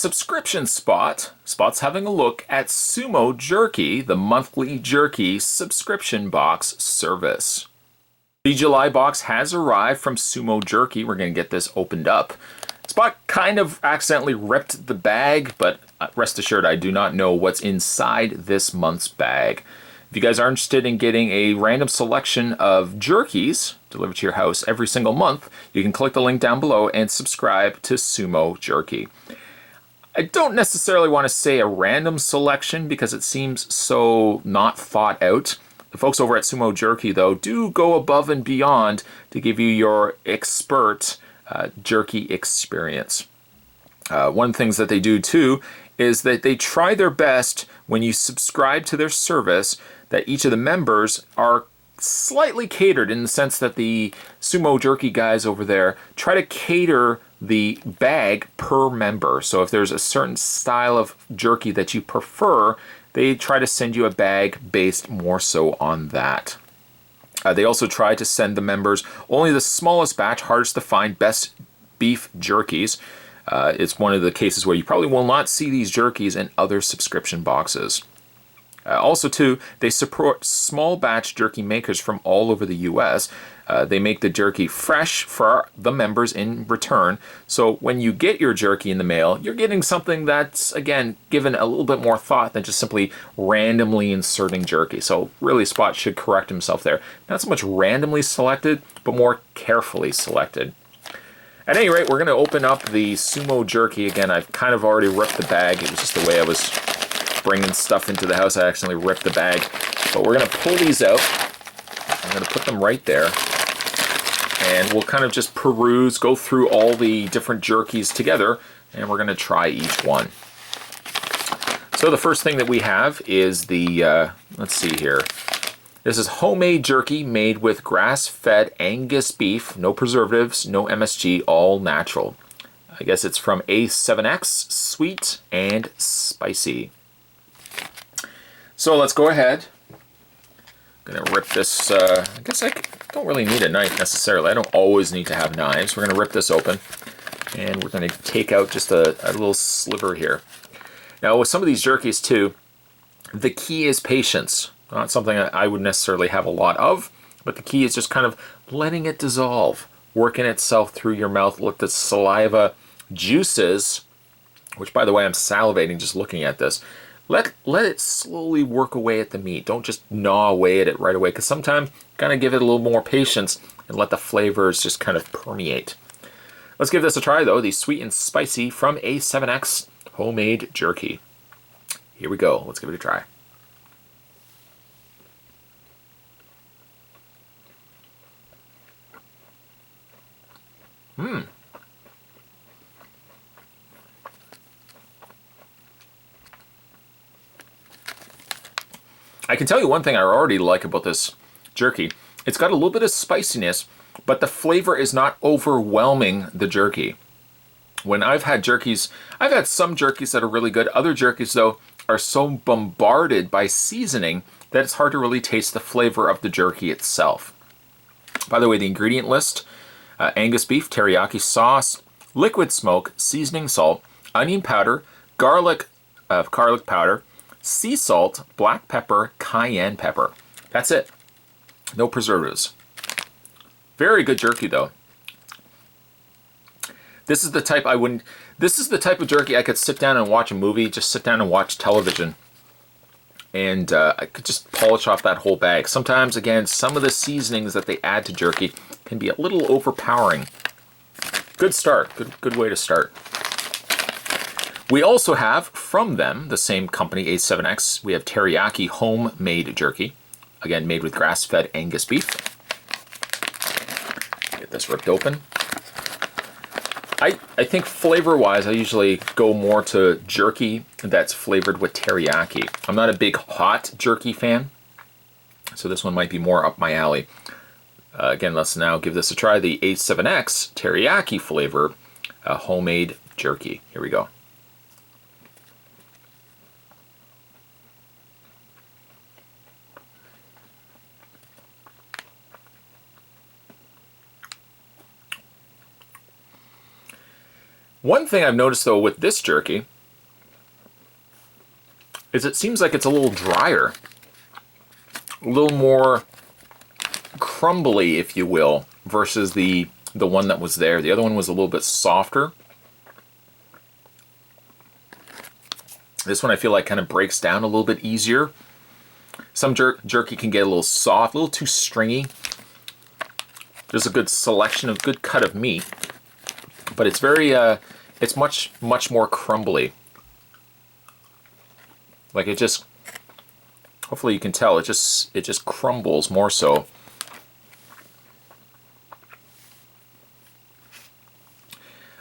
subscription spot. Spot's having a look at Sumojerky, the monthly jerky subscription box service. The July box has arrived from Sumojerky. We're going to get this opened up. Spot kind of accidentally ripped the bag, but rest assured I do not know what's inside this month's bag. If you guys are interested in getting a random selection of jerkies delivered to your house every single month, you can click the link down below and subscribe to Sumojerky. I don't necessarily want to say a random selection because it seems so not thought out. The folks over at Sumojerky, though, do go above and beyond to give you your expert jerky experience. One of the things that they do, too, is that they try their best when you subscribe to their service that each of the members are slightly catered in the sense that the Sumojerky guys over there try to cater the bag per member. So if there's a certain style of jerky that you prefer, they try to send you a bag based more so on that. They also try to send the members only the smallest batch, hardest to find, best beef jerkies. It's one of the cases where you probably will not see these jerkies in other subscription boxes. Also, too, they support small batch jerky makers from all over the US. They make the jerky fresh for the members in return. So when you get your jerky in the mail, you're getting something that's, again, given a little bit more thought than just simply randomly inserting jerky. So really, Spot should correct himself there. Not so much randomly selected, but more carefully selected. At any rate, we're going to open up the Sumojerky. Again, I've kind of already ripped the bag. It was just the way I was bringing stuff into the house. I accidentally ripped the bag. But we're going to pull these out. I'm going to put them right there. And we'll kind of just peruse, go through all the different jerkies together, and we're going to try each one. So the first thing that we have is the, let's see here. This is homemade jerky made with grass-fed Angus beef, no preservatives, no MSG, all natural. I guess it's from A7X, sweet and spicy. So let's go ahead. I'm going to rip this, I guess I don't really need a knife necessarily. I don't always need to have knives. We're going to rip this open, and we're going to take out just a little sliver here. Now with some of these jerkies too, the key is patience. Not something I would necessarily have a lot of, but the key is just kind of letting it dissolve, working itself through your mouth. Let the saliva juices, which by the way I'm salivating just looking at this, let it slowly work away at the meat. Don't just gnaw away at it right away, because sometimes kind of give it a little more patience and let the flavors just kind of permeate. Let's give this a try though, the sweet and spicy from A7X homemade jerky. Here we go, let's give it a try. I can tell you one thing I already like about this jerky. It's got a little bit of spiciness, but the flavor is not overwhelming the jerky. When I've had jerkies, I've had some jerkies that are really good. Other jerkies, though, are so bombarded by seasoning that it's hard to really taste the flavor of the jerky itself. By the way, the ingredient list, Angus beef, teriyaki sauce, liquid smoke, seasoning salt, onion powder, garlic powder, sea salt, black pepper, cayenne pepper. That's it. No preservatives. Very good jerky though. This is the type of jerky I could sit down and watch a movie, just sit down and watch television. And I could just polish off that whole bag. Sometimes, again, some of the seasonings that they add to jerky can be a little overpowering. Good start. Good way to start. We also have from them, the same company, A7X, we have Teriyaki homemade jerky. Again, made with grass-fed Angus beef. Get this ripped open. I think flavor-wise, I usually go more to jerky that's flavored with teriyaki. I'm not a big hot jerky fan, so this one might be more up my alley. Again, let's now give this a try. The A7X teriyaki flavor homemade jerky. Here we go. One thing I've noticed though with this jerky is it seems like it's a little drier. A little more crumbly, if you will, versus the one that was there. The other one was a little bit softer. This one I feel like kind of breaks down a little bit easier. Some jerky can get a little soft, a little too stringy. There's a good selection, a good cut of meat, but it's very, it's much more crumbly. Like it just, hopefully you can tell, it just crumbles more so.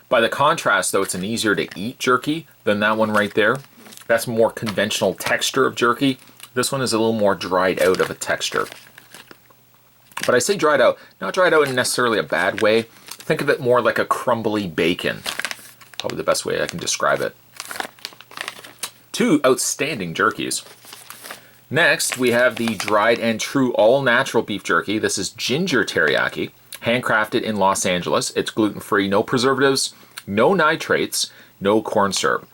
By the contrast, though, it's an easier to eat jerky than that one right there. That's more conventional texture of jerky. This one is a little more dried out of a texture. But I say dried out, not dried out in necessarily a bad way. Think of it more like a crumbly bacon. Probably the best way I can describe it. Two outstanding jerkies. Next, we have the dried and true all-natural beef jerky. This is ginger teriyaki, handcrafted in Los Angeles. It's gluten-free, no preservatives, no nitrates, no corn syrup.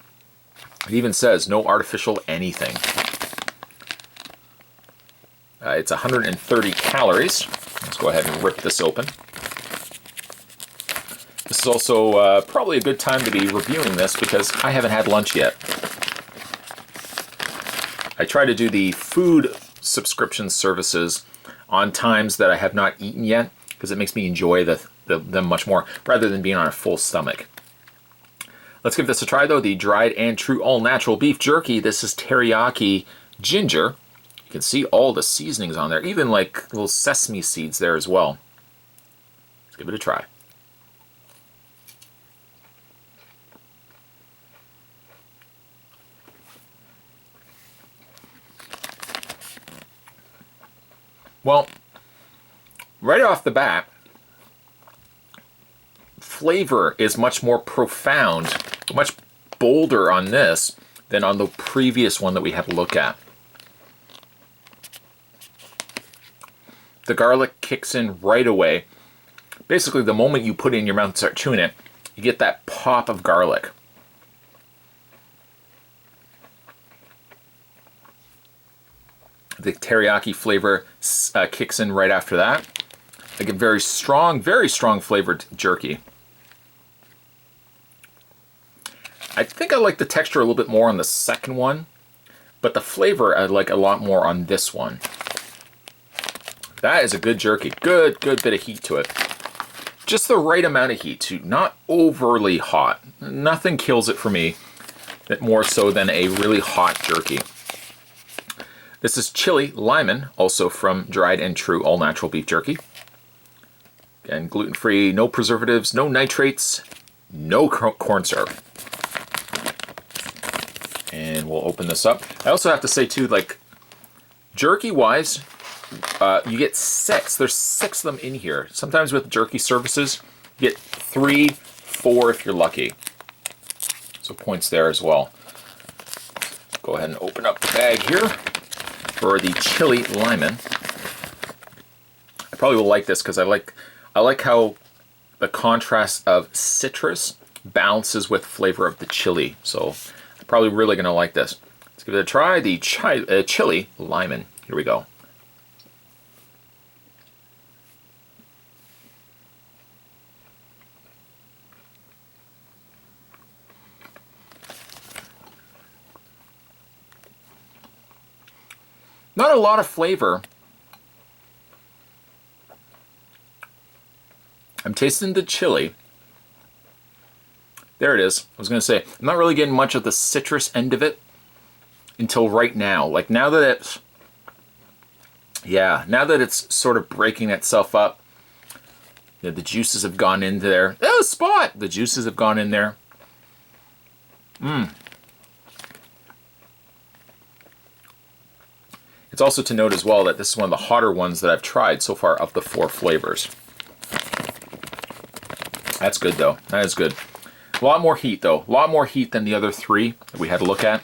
It even says no artificial anything. It's 130 calories. Let's go ahead and rip this open. This is also probably a good time to be reviewing this because I haven't had lunch yet. I try to do the food subscription services on times that I have not eaten yet because it makes me enjoy them much more rather than being on a full stomach. Let's give this a try though. The dried and true all-natural beef jerky. This is teriyaki ginger. You can see all the seasonings on there, even like little sesame seeds there as well. Let's give it a try. Well, right off the bat, flavor is much more profound, much bolder on this than on the previous one that we had to look at. The garlic kicks in right away. Basically, the moment you put it in your mouth and start chewing it, you get that pop of garlic. The teriyaki flavor kicks in right after that. I get very strong flavored jerky. I think I like the texture a little bit more on the second one, but the flavor I like a lot more on this one. That is a good jerky. Good bit of heat to it. Just the right amount of heat too, not overly hot. Nothing kills it for me more so than a really hot jerky. This is chili Lyman, also from dried and true all-natural beef jerky. Again, gluten-free, no preservatives, no nitrates, no corn syrup. And we'll open this up. I also have to say too, like, jerky-wise, you get 6. There's 6 of them in here. Sometimes with jerky services, you get 3, 4 if you're lucky. So points there as well. Go ahead and open up the bag here for the chili Lyman. I probably will like this because I like how the contrast of citrus balances with flavor of the chili. So I'm probably really going to like this. Let's give it a try. The chili Lyman. Here we go. Not a lot of flavor. I'm tasting the chili. There it is. I was going to say, I'm not really getting much of the citrus end of it until right now. Like now that it's sort of breaking itself up. You know, the juices have gone into there. Oh, Spot! The juices have gone in there. It's also to note as well that this is one of the hotter ones that I've tried so far of the 4 flavors. That's good though. That is good. A lot more heat though. A lot more heat than the other 3 that we had to look at.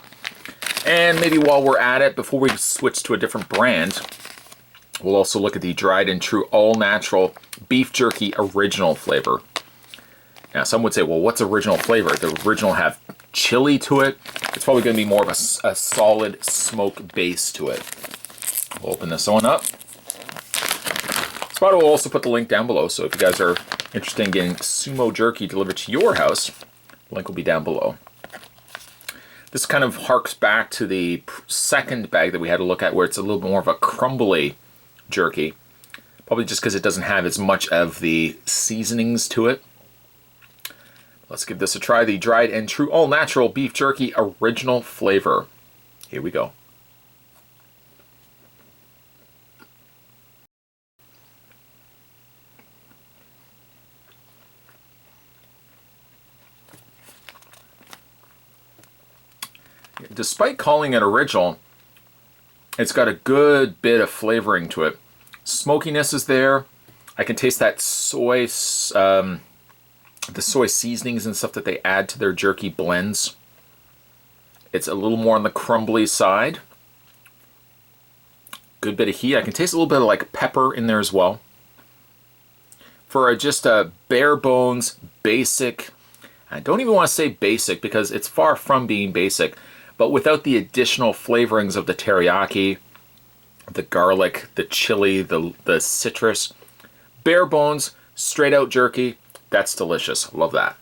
And maybe while we're at it, before we switch to a different brand, we'll also look at the dried and true all-natural beef jerky original flavor. Now, some would say, well, what's original flavor? The original have chili to it. It's probably going to be more of a solid smoke base to it. We'll open this one up. Spot will also put the link down below, so if you guys are interested in getting Sumo Jerky delivered to your house, the link will be down below. This kind of harks back to the second bag that we had to look at, where it's a little bit more of a crumbly jerky. Probably just because it doesn't have as much of the seasonings to it. Let's give this a try. The dried and true all-natural beef jerky original flavor. Here we go. Despite calling it original, it's got a good bit of flavoring to it. Smokiness is there. I can taste that soy, the soy seasonings and stuff that they add to their jerky blends. It's a little more on the crumbly side. Good bit of heat. I can taste a little bit of like pepper in there as well. For just a bare bones, basic, I don't even want to say basic because it's far from being basic, but without the additional flavorings of the teriyaki, the garlic, the chili, the citrus, bare bones, straight out jerky, that's delicious. Love that.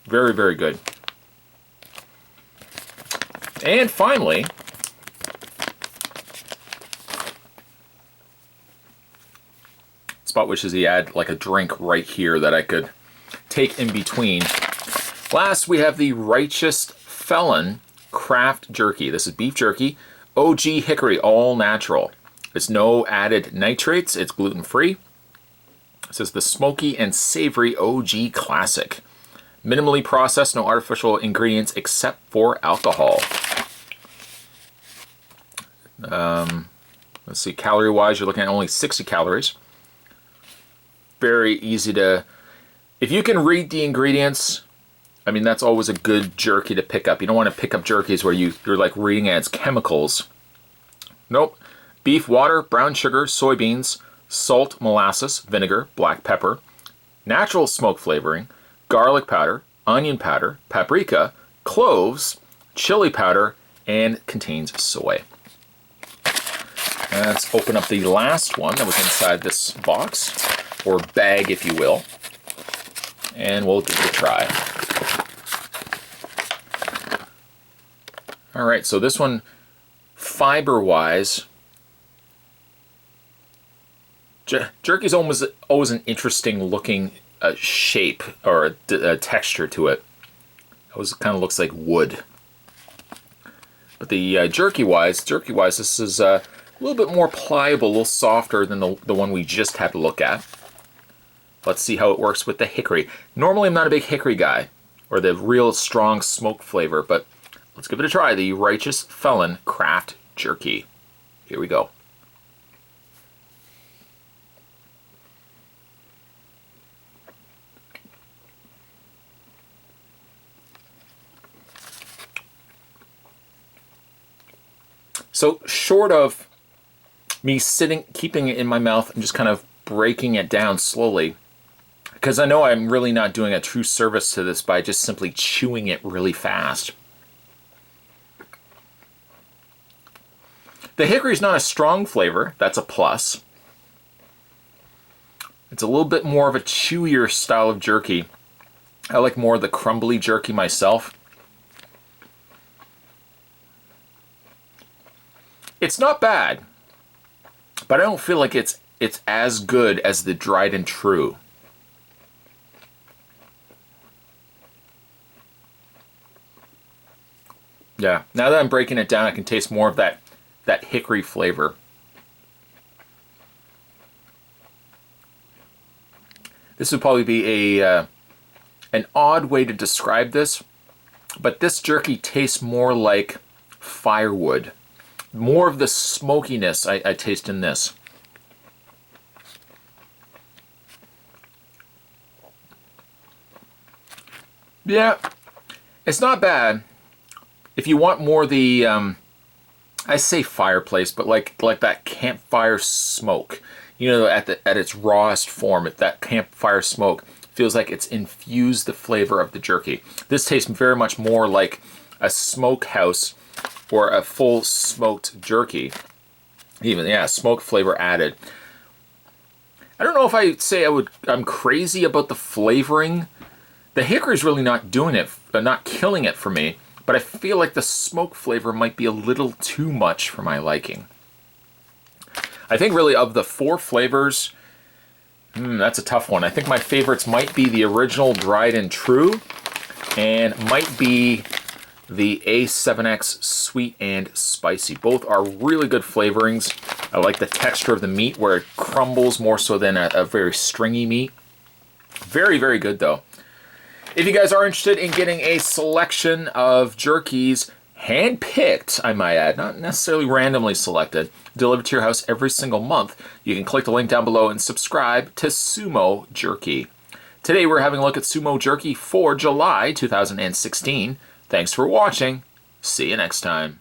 Very, very good. And finally, Spot wishes he had like a drink right here that I could take in between. Last, we have the Righteous Felon Craft Jerky. This is beef jerky, OG hickory, all natural. There's no added nitrates. It's gluten-free. It says the smoky and savory OG classic. Minimally processed, no artificial ingredients except for alcohol. Let's see, calorie-wise, you're looking at only 60 calories. Very easy to... If you can read the ingredients, I mean, that's always a good jerky to pick up. You don't want to pick up jerkies where you're like reading at its chemicals. Nope. Beef, water, brown sugar, soybeans, salt, molasses, vinegar, black pepper, natural smoke flavoring, garlic powder, onion powder, paprika, cloves, chili powder, and contains soy. Let's open up the last one that was inside this box, or bag if you will, and we'll give it a try. Alright, so this one, fiber-wise, jerky's always an interesting looking shape or a texture to it. It always kind of looks like wood. But the jerky-wise, this is a little bit more pliable, a little softer than the one we just had to look at. Let's see how it works with the hickory. Normally I'm not a big hickory guy, or the real strong smoke flavor, but let's give it a try. The Righteous Felon Craft Jerky. Here we go. So short of me keeping it in my mouth and just kind of breaking it down slowly, because I know I'm really not doing a true service to this by just simply chewing it really fast. The hickory's not a strong flavor, that's a plus. It's a little bit more of a chewier style of jerky. I like more of the crumbly jerky myself. It's not bad, but I don't feel like it's as good as the dried and true. Yeah, now that I'm breaking it down, I can taste more of that hickory flavor. This would probably be an odd way to describe this, but this jerky tastes more like firewood. More of the smokiness I taste in this. Yeah, it's not bad. If you want more the, I say fireplace, but like that campfire smoke, you know, at its rawest form, that campfire smoke. If feels like it's infused the flavor of the jerky. This tastes very much more like a smokehouse or a full smoked jerky. Even, yeah, smoke flavor added. I don't know if I'd say I'm crazy about the flavoring. The hickory's really not doing it, not killing it for me, but I feel like the smoke flavor might be a little too much for my liking. I think really of the 4 flavors, that's a tough one. I think my favorites might be the original Dried and True, and might be the A7X Sweet and Spicy. Both are really good flavorings. I like the texture of the meat where it crumbles more so than a very stringy meat. Very, very good though. If you guys are interested in getting a selection of jerkies, hand-picked, I might add, not necessarily randomly selected, delivered to your house every single month, you can click the link down below and subscribe to Sumo Jerky. Today we're having a look at Sumo Jerky for July 2016. Thanks for watching. See you next time.